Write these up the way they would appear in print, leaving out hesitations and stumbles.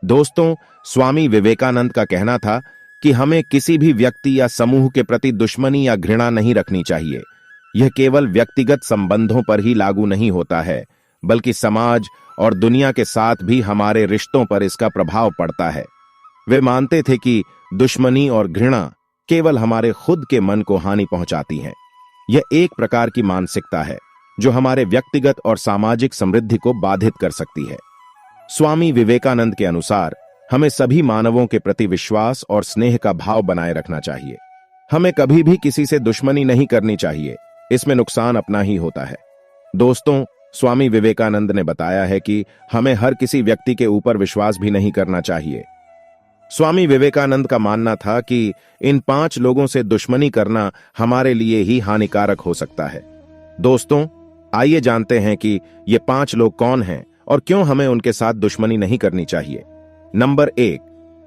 दोस्तों, स्वामी विवेकानंद का कहना था कि हमें किसी भी व्यक्ति या समूह के प्रति दुश्मनी या घृणा नहीं रखनी चाहिए। यह केवल व्यक्तिगत संबंधों पर ही लागू नहीं होता है, बल्कि समाज और दुनिया के साथ भी हमारे रिश्तों पर इसका प्रभाव पड़ता है। वे मानते थे कि दुश्मनी और घृणा केवल हमारे खुद के मन को हानि पहुंचाती हैं। यह एक प्रकार की मानसिकता है जो हमारे व्यक्तिगत और सामाजिक समृद्धि को बाधित कर सकती है। स्वामी विवेकानंद के अनुसार हमें सभी मानवों के प्रति विश्वास और स्नेह का भाव बनाए रखना चाहिए। हमें कभी भी किसी से दुश्मनी नहीं करनी चाहिए, इसमें नुकसान अपना ही होता है। दोस्तों, स्वामी विवेकानंद ने बताया है कि हमें हर किसी व्यक्ति के ऊपर विश्वास भी नहीं करना चाहिए। स्वामी विवेकानंद का मानना था कि इन 5 लोगों से दुश्मनी करना हमारे लिए ही हानिकारक हो सकता है। दोस्तों, आइए जानते हैं कि ये 5 लोग कौन हैं और क्यों हमें उनके साथ दुश्मनी नहीं करनी चाहिए। नंबर 1,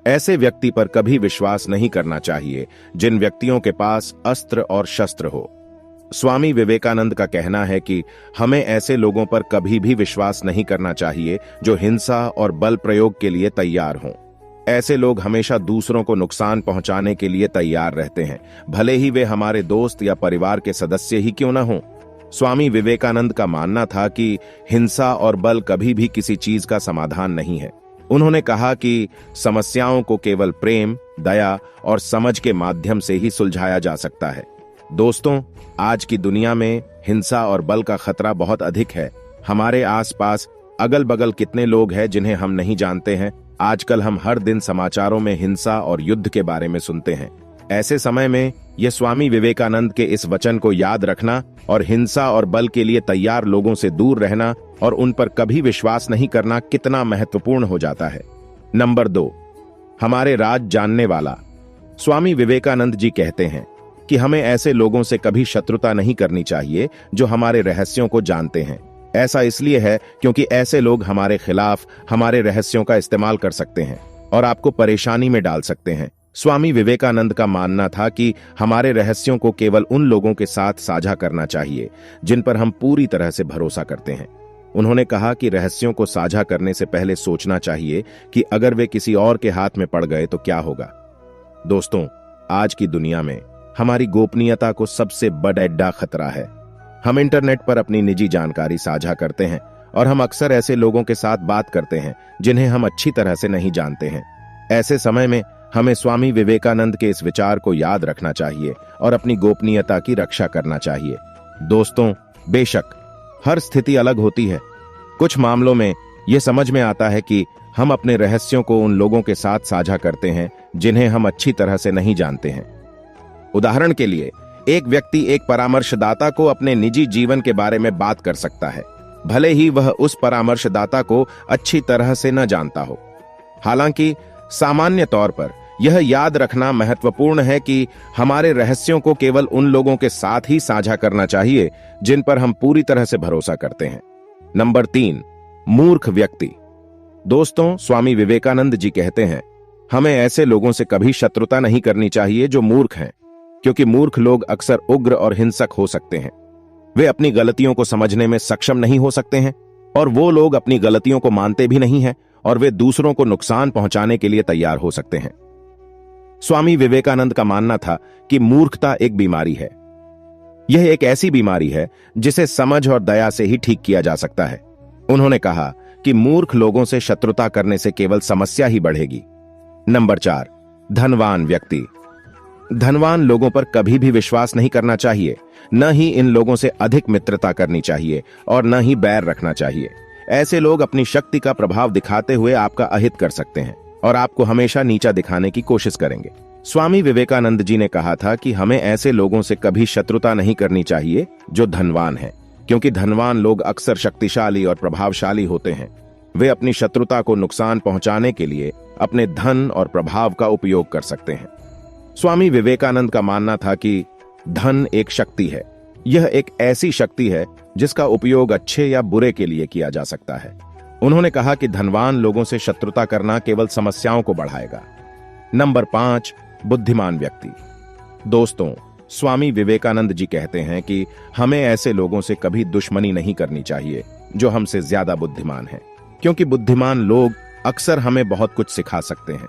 ऐसे व्यक्ति पर कभी विश्वास नहीं करना चाहिए जिन व्यक्तियों के पास अस्त्र और शस्त्र हो। स्वामी विवेकानंद का कहना है कि हमें ऐसे लोगों पर कभी भी विश्वास नहीं करना चाहिए जो हिंसा और बल प्रयोग के लिए तैयार हों। ऐसे लोग हमेशा दूसरों को नुकसान पहुंचाने के लिए तैयार रहते हैं, भले ही वे हमारे दोस्त या परिवार के सदस्य ही क्यों न हों। स्वामी विवेकानंद का मानना था कि हिंसा और बल कभी भी किसी चीज का समाधान नहीं है। उन्होंने कहा कि समस्याओं को केवल प्रेम, दया और समझ के माध्यम से ही सुलझाया जा सकता है। दोस्तों, आज की दुनिया में हिंसा और बल का खतरा बहुत अधिक है। हमारे आसपास अगल बगल कितने लोग हैं जिन्हें हम नहीं जानते हैं। आजकल हम हर दिन समाचारों में हिंसा और युद्ध के बारे में सुनते हैं। ऐसे समय में यह स्वामी विवेकानंद के इस वचन को याद रखना और हिंसा और बल के लिए तैयार लोगों से दूर रहना और उन पर कभी विश्वास नहीं करना कितना महत्वपूर्ण हो जाता है। नंबर 2, हमारे राज जानने वाला। स्वामी विवेकानंद जी कहते हैं कि हमें ऐसे लोगों से कभी शत्रुता नहीं करनी चाहिए जो हमारे रहस्यों को जानते हैं। ऐसा इसलिए है क्योंकि ऐसे लोग हमारे खिलाफ हमारे रहस्यों का इस्तेमाल कर सकते हैं और आपको परेशानी में डाल सकते हैं। स्वामी विवेकानंद का मानना था कि हमारे रहस्यों को केवल उन लोगों के साथ साझा करना चाहिए जिन पर हम पूरी तरह से भरोसा करते हैं। उन्होंने कहा कि रहस्यों को साझा करने से पहले सोचना चाहिए कि अगर वे किसी और के हाथ में पड़ गए तो क्या होगा। दोस्तों, आज की दुनिया में हमारी गोपनीयता को सबसे बड़ा खतरा है। हम इंटरनेट पर अपनी निजी जानकारी साझा करते हैं और हम अक्सर ऐसे लोगों के साथ बात करते हैं जिन्हें हम अच्छी तरह से नहीं जानते हैं। ऐसे समय में हमें स्वामी विवेकानंद के इस विचार को याद रखना चाहिए और अपनी गोपनीयता की रक्षा करना चाहिए। दोस्तों, बेशक हर स्थिति अलग होती है। कुछ मामलों में यह समझ में आता है कि हम अपने रहस्यों को उन लोगों के साथ साझा करते हैं जिन्हें हम अच्छी तरह से नहीं जानते हैं। उदाहरण के लिए, एक व्यक्ति एक परामर्शदाता को अपने निजी जीवन के बारे में बात कर सकता है, भले ही वह उस परामर्शदाता को अच्छी तरह से न जानता हो। हालांकि सामान्य तौर पर यह याद रखना महत्वपूर्ण है कि हमारे रहस्यों को केवल उन लोगों के साथ ही साझा करना चाहिए जिन पर हम पूरी तरह से भरोसा करते हैं। नंबर 3, मूर्ख व्यक्ति। दोस्तों, स्वामी विवेकानंद जी कहते हैं, हमें ऐसे लोगों से कभी शत्रुता नहीं करनी चाहिए जो मूर्ख हैं, क्योंकि मूर्ख लोग अक्सर उग्र और हिंसक हो सकते हैं। वे अपनी गलतियों को समझने में सक्षम नहीं हो सकते हैं और वो लोग अपनी गलतियों को मानते भी नहीं हैं और वे दूसरों को नुकसान पहुंचाने के लिए तैयार हो सकते हैं। स्वामी विवेकानंद का मानना था कि मूर्खता एक बीमारी है। यह एक ऐसी बीमारी है जिसे समझ और दया से ही ठीक किया जा सकता है। उन्होंने कहा कि मूर्ख लोगों से शत्रुता करने से केवल समस्या ही बढ़ेगी। नंबर 4, धनवान व्यक्ति। धनवान लोगों पर कभी भी विश्वास नहीं करना चाहिए, न ही इन लोगों से अधिक मित्रता करनी चाहिए और न ही बैर रखना चाहिए। ऐसे लोग अपनी शक्ति का प्रभाव दिखाते हुए आपका अहित कर सकते हैं और आपको हमेशा नीचा दिखाने की कोशिश करेंगे। स्वामी विवेकानंद जी ने कहा था कि हमें ऐसे लोगों से कभी शत्रुता नहीं करनी चाहिए जो धनवान हैं, क्योंकि धनवान लोग अक्सर शक्तिशाली और प्रभावशाली होते हैं। वे अपनी शत्रुता को नुकसान पहुंचाने के लिए अपने धन और प्रभाव का उपयोग कर सकते हैं। स्वामी विवेकानंद का मानना था कि धन एक शक्ति है। यह एक ऐसी शक्ति है जिसका उपयोग अच्छे या बुरे के लिए किया जा सकता है। उन्होंने कहा कि धनवान लोगों से शत्रुता करना केवल समस्याओं को बढ़ाएगा। नंबर 5, बुद्धिमान व्यक्ति। दोस्तों, स्वामी विवेकानंद जी कहते हैं कि हमें ऐसे लोगों से कभी दुश्मनी नहीं करनी चाहिए जो हमसे ज्यादा बुद्धिमान हैं, क्योंकि बुद्धिमान लोग अक्सर हमें बहुत कुछ सिखा सकते हैं।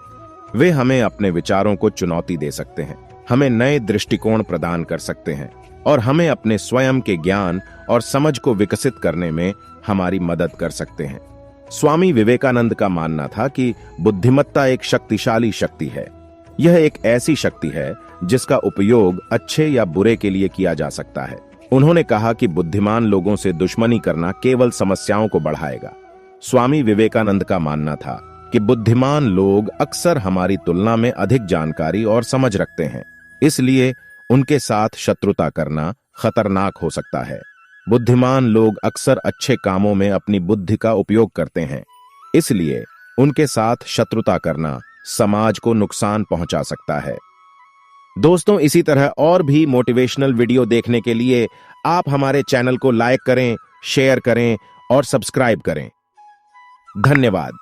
वे हमें अपने विचारों को चुनौती दे सकते हैं, हमें नए दृष्टिकोण प्रदान कर सकते हैं और हमें अपने स्वयं के ज्ञान और समझ को विकसित करने में हमारी मदद कर सकते हैं। स्वामी विवेकानंद का मानना था कि बुद्धिमत्ता एक शक्तिशाली शक्ति है। यह एक ऐसी शक्ति है जिसका उपयोग अच्छे या बुरे के लिए किया जा सकता है। उन्होंने कहा कि बुद्धिमान लोगों से दुश्मनी करना केवल समस्याओं को बढ़ाएगा। स्वामी विवेकानंद का मानना था कि बुद्धिमान लोग अक्सर हमारी तुलना में अधिक जानकारी और समझ रखते हैं, इसलिए उनके साथ शत्रुता करना खतरनाक हो सकता है। बुद्धिमान लोग अक्सर अच्छे कामों में अपनी बुद्धि का उपयोग करते हैं, इसलिए उनके साथ शत्रुता करना समाज को नुकसान पहुंचा सकता है। दोस्तों, इसी तरह और भी मोटिवेशनल वीडियो देखने के लिए आप हमारे चैनल को लाइक करें, शेयर करें और सब्सक्राइब करें। धन्यवाद।